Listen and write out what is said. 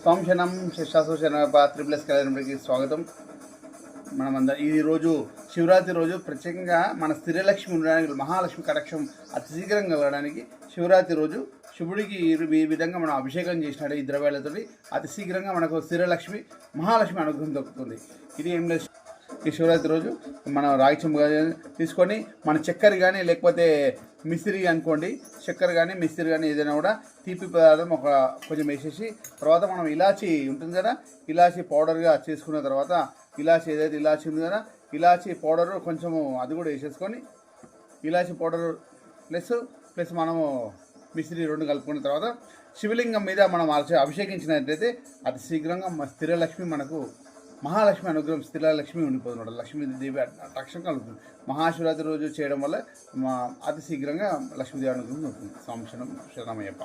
స్వాంశనం శశాశోషణ త్రిప్లస్ కళ్యాణకి స్వాగతం. మనమందరం ఈరోజు శివరాత్రి రోజు ప్రత్యేకంగా మన స్థిరలక్ష్మి ఉండడానికి, మహాలక్ష్మి కటాక్షం అతి శీఘ్రం కలగడానికి శివరాత్రి రోజు శివుడికి ఈ విధంగా మనం అభిషేకం చేసినాడు. ఈ ద్రవ్యాలతో అతి శీఘ్రంగా మనకు స్థిరలక్ష్మి మహాలక్ష్మి అనుగ్రహం దొరుకుతుంది. ఇది ఏం లేదు, ఈ శివరాత్రి రోజు మనం రాగి చెంబు తీసుకొని మన చక్కెర కానీ లేకపోతే మిశ్రి అనుకోండి, చక్కెర కానీ మిశ్రి కానీ ఏదైనా కూడా తీపి పదార్థం కొంచెం వేసేసి తర్వాత మనం ఇలాచీ ఉంటుంది కదా, ఇలాచీ పౌడర్గా చేసుకున్న తర్వాత ఇలాచీ ఏదైతే ఇలాచీ ఉంది కదా, ఇలాచీ పౌడర్ కొంచెము అది కూడా వేసేసుకొని ఇలాచీ పౌడర్ ప్లస్ మనము మిశ్రి రెండు కలుపుకున్న తర్వాత శివలింగం మీద మనం అభిషేకించినట్లయితే అతి శీఘ్రంగా స్థిరలక్ష్మి మనకు మహాలక్ష్మి అనుగ్రహం స్థిరలక్ష్మి ఉండిపోతున్నాడు. లక్ష్మీదేవి రక్షణ కలుగుతుంది. మహాశివరాత్రి రోజు చేయడం వల్ల అతి శీఘ్రంగా లక్ష్మీదేవి అనుగ్రహం ఉంటుంది. సంవత్సరం శరణమయ్యప్ప.